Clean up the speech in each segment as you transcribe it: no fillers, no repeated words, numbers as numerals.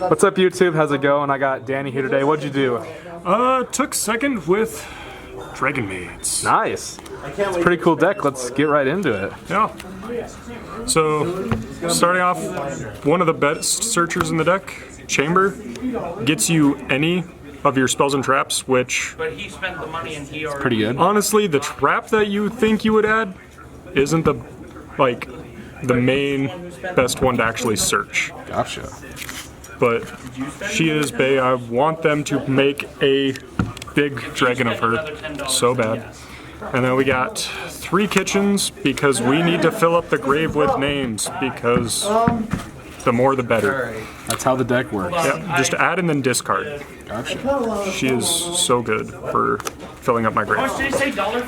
What's up, YouTube? How's it going? I got Danny here today. What'd you do? Took second with Dragonmaids. Nice. It's a pretty cool deck. Let's get right into it. Yeah. So, starting off, one of the best searchers in the deck, Chamber, gets you any of your spells and traps, which... But he spent the money and he already... Pretty good. Honestly, the trap that you think you would add isn't the, like, the main best one to actually search. Gotcha. But she is bae. I want them to make a big dragon of her so bad. And then we got 3 kitchens because we need to fill up the grave with names because the more the better. That's how the deck works. Yep, just add and then discard. Gotcha. She is so good for filling up my grave.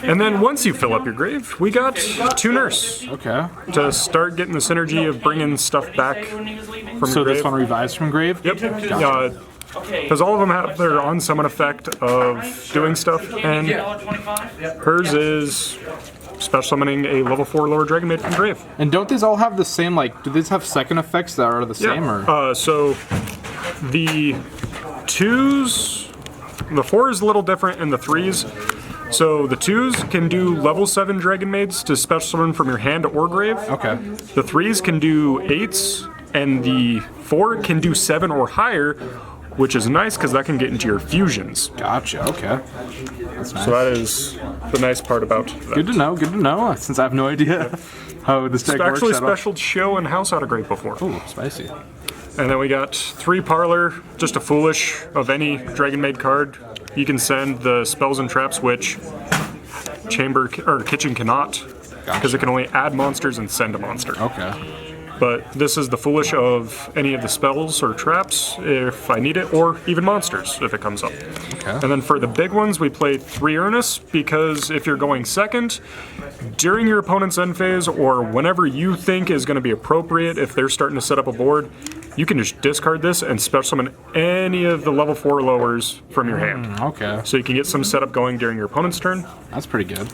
And then once you fill up your grave, we got 2 nurse Okay. to start getting the synergy of bringing stuff back from your So grave. this one revives from grave? Yep. Because all of them have their on summon effect of doing stuff, and hers is special summoning a level 4 lower Dragonmaid from grave. And don't these all have the same, like, do these have second effects that are the same, or? So the 2s, the 4 is a little different, and the 3s. So the 2s can do level 7 Dragonmaids to special summon from your hand or grave. Okay. The 3s can do 8s, and the 4 can do 7 or higher, which is nice because that can get into your fusions. Gotcha, okay. That's nice. So that is the nice part about that. Good to know, since I have no idea how this deck It's works. actually at all. special show and house out of grave before. Ooh, spicy. And then we got 3 parlor, just a foolish of any Dragonmaid card. You can send the spells and traps, which chamber or kitchen cannot, because it can only add monsters and send a monster. Okay. But this is the foolish of any of the spells or traps if I need it, or even monsters if it comes up. Okay. And then for the big ones, we play 3 earnests, because if you're going second, during your opponent's end phase, or whenever you think is going to be appropriate, if they're starting to set up a board, you can just discard this and special summon any of the level 4 lowers from your hand. Okay. So you can get some setup going during your opponent's turn. That's pretty good.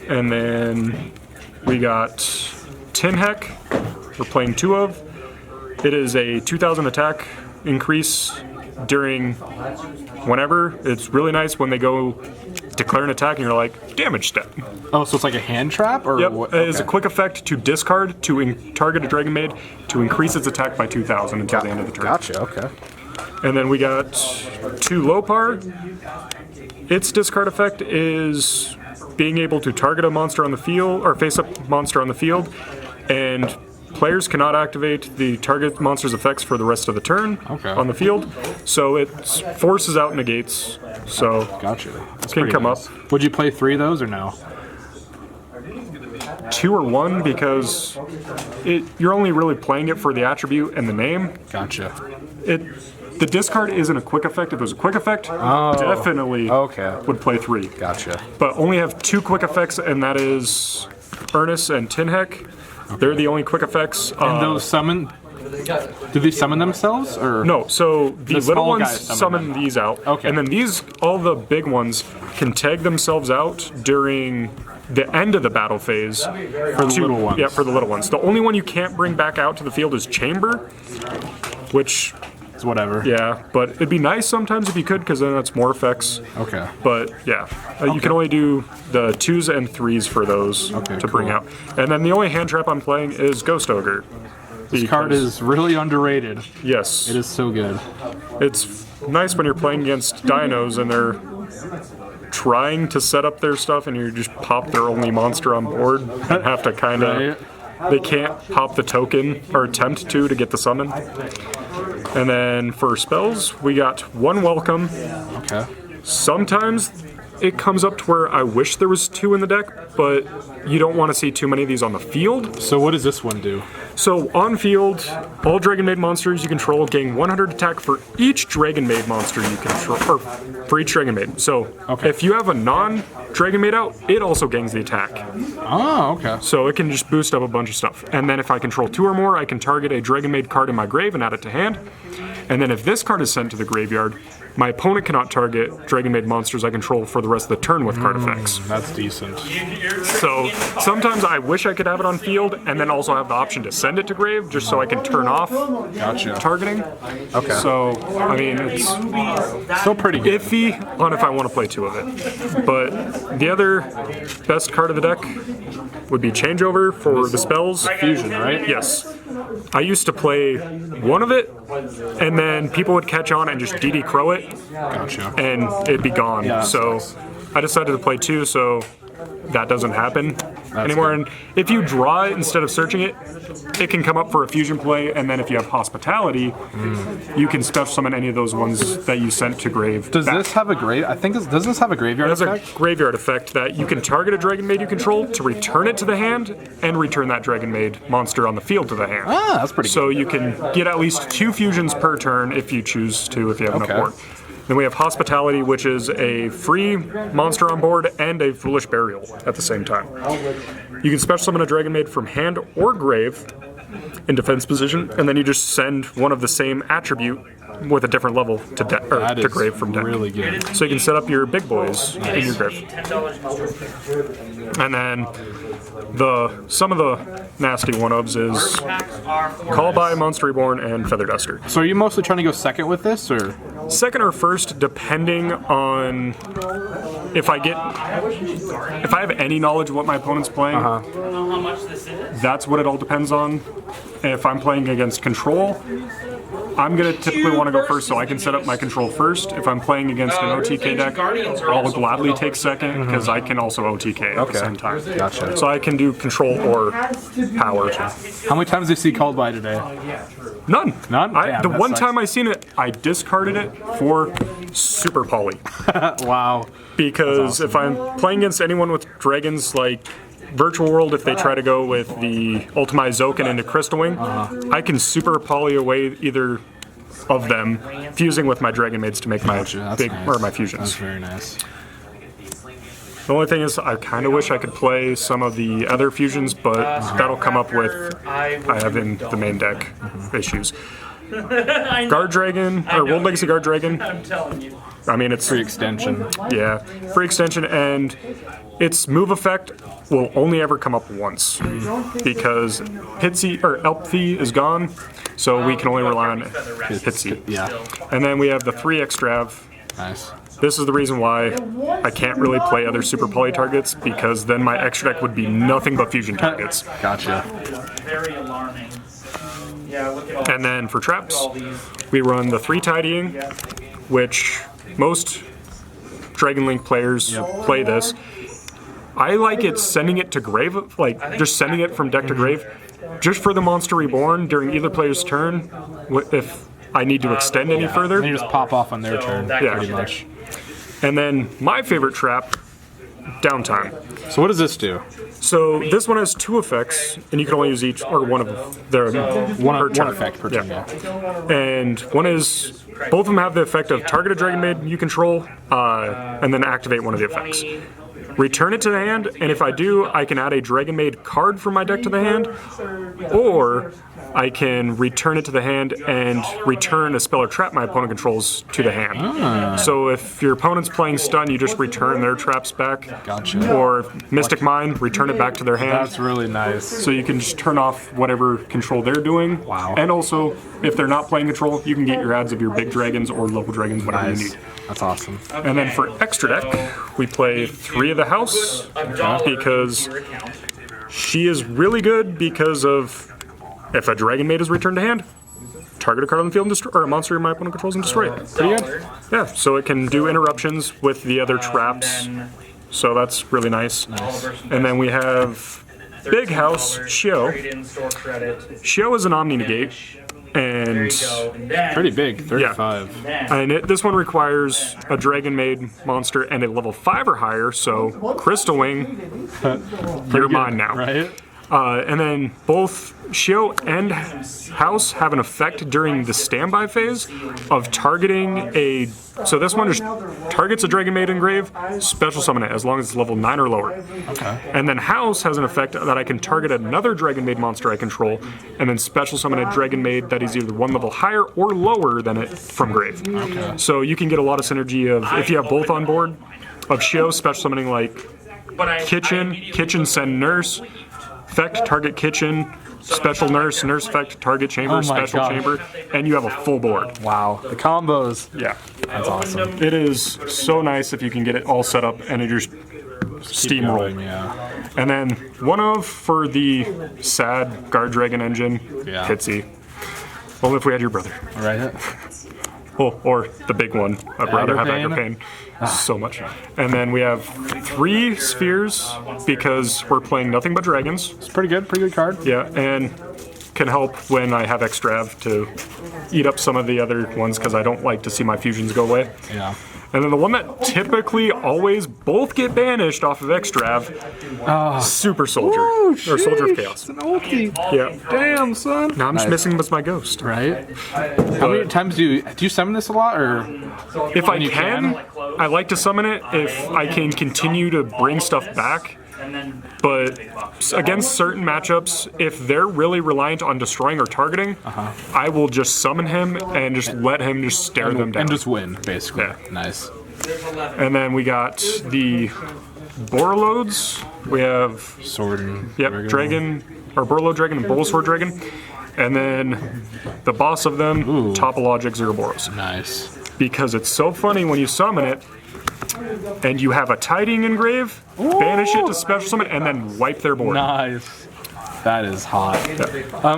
And then we got Tin Heck, we're playing 2 of. It is a 2,000 attack increase during whenever. It's really nice when they go declare an attack and you're like, damage step. Oh, so it's like a hand trap? Or Yep, what? it is a Okay. quick effect to discard to target a Dragonmaid to increase its attack by 2,000 until the end of the turn. Gotcha, okay. And then we got 2 low par. Its discard effect is being able to target a monster on the field, or face up monster on the field, and players cannot activate the target monster's effects for the rest of the turn on the field. So it forces out negates. So Gotcha. That's can pretty come nice. up. Would you play 3 of those or no? 2 or 1, because you're only really playing it for the attribute and the name. Gotcha. The discard isn't a quick effect. If it was a quick effect, definitely would play 3. Gotcha. But only have 2 quick effects, and that is Ernest and Tin Heck. They're the only quick effects. And those summon, do they summon themselves, or? No, so the little small ones guys summon these out. Okay. And then these, all the big ones, can tag themselves out during the end of the battle phase. For the little ones. Yeah, for the little ones. The only one you can't bring back out to the field is Chamber, which... It's whatever. Yeah, but it'd be nice sometimes if you could, because then that's more effects. Okay. But yeah, you can only do the 2s and 3s for those to bring cool. out. And then the only hand trap I'm playing is Ghost Ogre. This card is really underrated. Yes. It is so good. It's nice when you're playing against dinos and they're trying to set up their stuff and you just pop their only monster on board and have to kind of... They can't pop the token, or attempt to get the summon. And then for spells, we got 1 welcome. Okay. Sometimes it comes up to where I wish there was 2 in the deck, but you don't want to see too many of these on the field. So what does this one do? So on field, all Dragonmaid monsters you control gain 100 attack for each Dragonmaid monster you control, or for each Dragonmaid. So if you have a non-Dragonmaid out, it also gains the attack. Oh, okay. So it can just boost up a bunch of stuff. And then if I control 2 or more, I can target a Dragonmaid card in my grave and add it to hand. And then if this card is sent to the graveyard, My opponent cannot target Dragonmaid monsters I control for the rest of the turn with card effects. That's decent. So sometimes I wish I could have it on field and then also have the option to send it to grave just so I can turn off targeting. Okay. So, I mean, it's Still pretty good. iffy on if I want to play 2 of it. But the other best card of the deck would be Changeover for the spells. Fusion, right? Yes. I used to play 1 of it, and then people would catch on and just DD Crow it, Gotcha. and it'd be gone. Yeah, So I decided to play 2, so that doesn't happen anymore. good. And if you draw it instead of searching it, it can come up for a fusion play, and then if you have Hospitality, you can special summon any of those ones that you sent to grave. Does back. this have a grave? I think does this have a graveyard It has a effect? graveyard effect that you can target a Dragonmaid you control to return it to the hand, and return that Dragonmaid monster on the field to the hand. Ah, that's pretty So you can get at least 2 fusions per turn if you choose to, if you have enough Okay. board. Then we have Hospitality, which is a free monster on board and a Foolish Burial at the same time. You can special summon a Dragonmaid from hand or grave in defense position, and then you just send one of the same attribute with a different level to That to is grave from deck. really good. So you can set up your big boys in your grave. $10 And then some of the nasty one-ofs is Call by, Monster Reborn, and Feather Duster. So are you mostly trying to go second with this, or? Second or first, depending on if I have any knowledge of what my opponent's playing. how much this is. That's what it all depends on. If I'm playing against control, I'm gonna typically want to go first, so I can set up my control first. If I'm playing against an OTK deck, I'll gladly take second because I can also OTK at the same time. Gotcha. So I can do control or power. How many times did you see called by today? None. None? Damn, The that one sucks. time I seen it, I discarded it for Super Poly. Wow. Because if I'm playing against anyone with dragons like Virtual World, if they try to go with the Ultimate Zokin into Crystal Wing, I can Super Poly away either of them, fusing with my Dragonmaids to make my That's big nice. or my That's fusions. very nice. The only thing is, I kind of wish I could play some of the other fusions, but that'll come up with I have in the main deck issues. Guard Dragon or World Legacy Guard Dragon. I'm telling you. I mean, it's Free extension. yeah, free extension, and its move effect will only ever come up once because Pitsy or Elphi is gone, so we can only rely on Pitsy. Yeah. And then we have the 3 Extrav. Nice. This is the reason why I can't really play other Super Poly targets, because then my extra deck would be nothing but fusion targets. Gotcha. Very alarming. Yeah, look at all, And then for traps, all these. we run the 3 Tidying, which most Dragon Link players play this. I like it sending it to grave, like just sending it from deck to grave, just for the Monster Reborn during either player's turn, if I need to extend any And further. you just pop off on their turn, Yeah. pretty much. And then my favorite trap, Downtime. So what does this do? So this one has 2 effects, and you can only use each, or one of their One per turn. effect per turn, yeah. And one is, both of them have the effect of target a Dragonmaid you control, and then activate one of the effects. Return it to the hand, and if I do, I can add a Dragonmaid card from my deck to the hand, or I can return it to the hand and return a spell or trap my opponent controls to the hand. So if your opponent's playing stun, you just return their traps back. Gotcha. Or Mystic Mind, return it back to their hand. That's really nice. So you can just turn off whatever control they're doing. Wow. And also, if they're not playing control, you can get your adds of your big dragons or local dragons, whatever you Nice. need. That's awesome. And then for extra deck, we play 3 of the house because she is really good because of if a Dragonmaid is returned to hand, target a card on the field and destroy, or a monster my opponent controls and destroy it. Pretty good. Yeah, so it can do interruptions with the other traps. So that's really nice. And then we have Big House Shio. Shio is an Omni Negate, and Pretty big, 35. this one requires a Dragonmaid monster and a level 5 or higher, so Crystal Wing, you're mine now. Right? And then both Shio and House have an effect during the standby phase of targeting a. So this one just targets a Dragonmaid engrave, special summon it as long as it's level 9 or lower. Okay. And then House has an effect that I can target another Dragonmaid monster I control, and then special summon a Dragonmaid that is either 1 level higher or lower than it from grave. Okay. So you can get a lot of synergy of, if you have both on board, of Shio special summoning like kitchen send nurse, effect target kitchen, special nurse effect target chamber, Oh my special gosh. chamber, and you have a full board. Wow. The combos. Yeah. That's awesome. It is so nice if you can get it all set up and it just steamroll. Going, yeah. And then one of for the sad guard dragon engine, Yeah. Pitsy. Well, if we had your brother. Right. Well, or the big one. I'd rather have Agripane? Agripane. So much. And then we have 3 spheres because we're playing nothing but dragons. It's pretty good. Pretty good card. Yeah, and can help when I have Extrav to eat up some of the other ones because I don't like to see my fusions go away. Yeah. And then the one that typically always both get banished off of Extrav, Super Soldier, or Soldier of Chaos. It's an ulti. Yeah. Damn, son. Now I'm just missing was my ghost. Right. How many times do you summon this a lot, or? If I you can, I like to summon it if I can continue to bring stuff back. But against certain matchups, if they're really reliant on destroying or targeting, I will just summon him and just let him just stare them down. And just win, basically. Yeah. Nice. And then we got the Borloads. We have Sword and regular. Dragon, or Borload Dragon and Bolosword Dragon. And then the boss of them, Topologic Zeroboros. Nice. Because it's so funny when you summon it, and you have a Tiding engrave, banish it to special summon, and then wipe their board. Nice. That is hot.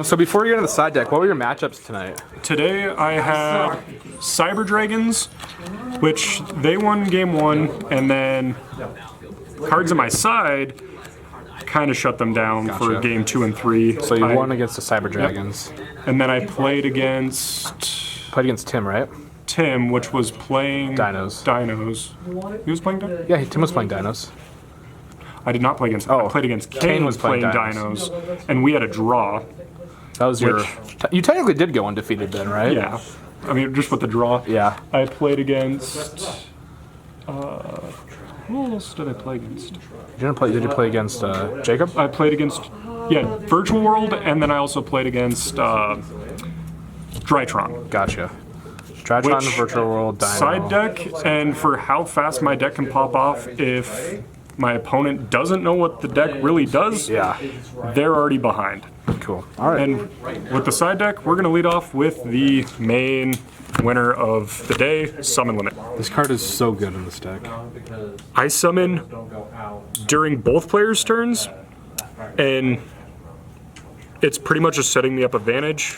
So before we get into the side deck, what were your matchups tonight? Today I had Cyber Dragons, which they won game 1, and then cards on my side kind of shut them down for game 2 and 3. So you won against the Cyber Dragons. And then I played against Played against Tim, right? Tim, which was playing Dinos. He was playing Dinos? Yeah, Tim was playing Dinos. I did not play against him. I played against Kane was playing Dinos, and we had a draw. That was your. You technically did go undefeated then, right? Yeah. I mean, just with the draw. Yeah. I played against. Who else did I play against? Did you play against Jacob? I played against, Virtual World, and then I also played against Drytron. Gotcha. Drytron, Which Virtual World, Dino. Side deck, and for how fast my deck can pop off if my opponent doesn't know what the deck really does, Yeah. they're already behind. Cool. All right. And with the side deck, we're going to lead off with the main winner of the day, Summon Limit. This card is so good in this deck. I summon during both players' turns, and it's pretty much just setting me up advantage,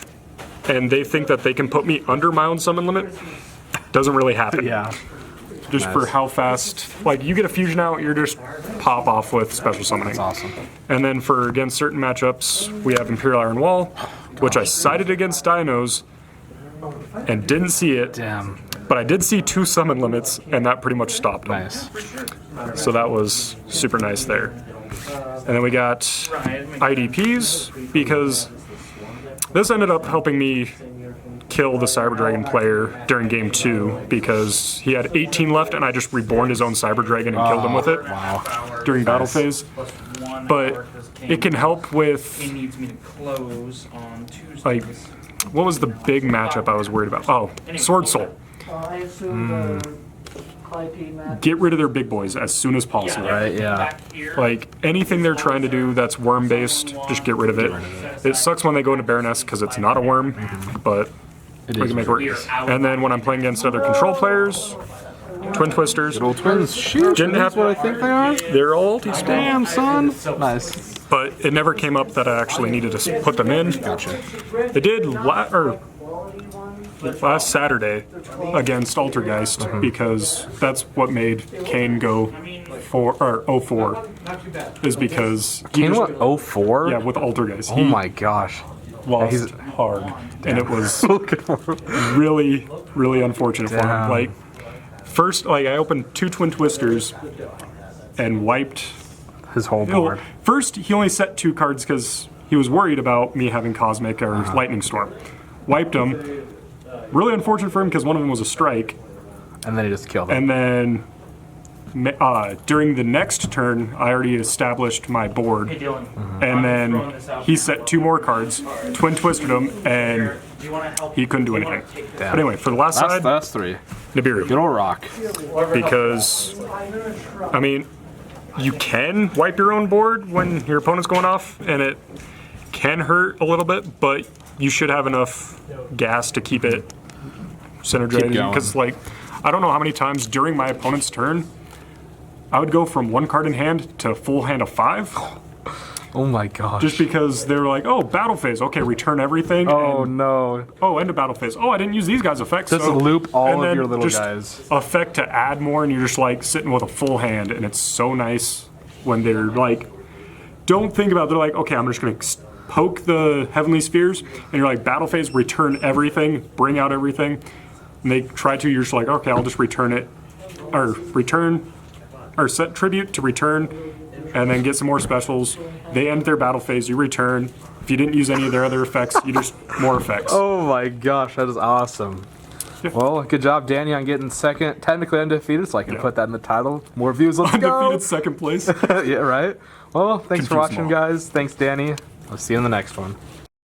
and they think that they can put me under my own summon limit. Doesn't really happen. Yeah. Just for how fast, like you get a fusion out, you're just pop off with special summoning. That's awesome. And then for against certain matchups, we have Imperial Iron Wall, which I sided against Dinos and didn't see it. Damn. But I did see 2 summon limits, and that pretty much stopped them. Nice. So that was super nice there. And then we got IDPs, because this ended up helping me kill the Cyber Dragon player during game 2, because he had 18 left and I just reborned his own Cyber Dragon and killed him with it during battle phase. But it can help with, He needs me to close on Tuesday. like, what was the big matchup I was worried about? Oh, Sword Soul. I assume Clyde match. Get rid of their big boys as soon as possible. Right, yeah. Like, anything they're trying to do that's worm-based, just get rid of it. It sucks when they go into Baroness because it's not a worm, but we can make it work. And then when I'm playing against other control players, Twin Twisters, Little twins. Shoot. Didn't That's have- what I think they are. they're all ulti spam. Damn, son. Nice. But it never came up that I actually needed to put them in. Gotcha. It did last Saturday against Altergeist, because that's what made Kane go 04, is because he Kane just- went 04? yeah, with Altergeist. Oh my gosh. Lost he's- hard, and it was Look at him. really, really unfortunate for him. Damn. Like, first, like I opened 2 Twin Twisters and wiped His whole board. First, he only set 2 cards because he was worried about me having Cosmic or Lightning Storm. Wiped them. Really unfortunate for him because one of them was a strike. And then he just killed him. And then during the next turn, I already established my board. Hey, Dylan. And then he set 2 more cards, Twin Twisted them, and Do you want to help? he couldn't do anything. Damn. But anyway, for the last side, That's 3. Nibiru. Good old rock. Because, I mean, you can wipe your own board when your opponent's going off, and it can hurt a little bit, but you should have enough gas to keep it synergizing. going. Because, like, I don't know how many times during my opponent's turn, I would go from 1 card in hand to full hand of 5. Oh my gosh. Just because they were like, oh, battle phase. Okay, return everything. Oh and, no. oh, end of battle phase. Oh, I didn't use these guys' effects. Just so, loop all and of then your little just guys. Effect to add more, and you're just like sitting with a full hand, and it's so nice when they're like, don't think about it. They're like, okay, I'm just going to poke the Heavenly Spheres, and you're like, battle phase, return everything, bring out everything. And they try to, you're just like, okay, I'll just return it, or set tribute to return, and then get some more specials. They end their battle phase, you return. If you didn't use any of their other effects, you just more effects. Oh my gosh, that is awesome. Well, good job, Danny, on getting second, technically undefeated, so I can put that in the title. More views, let's go. Undefeated second place. Yeah, right? Well, thanks for Confused watching, them all. guys. Thanks, Danny. I'll see you in the next one.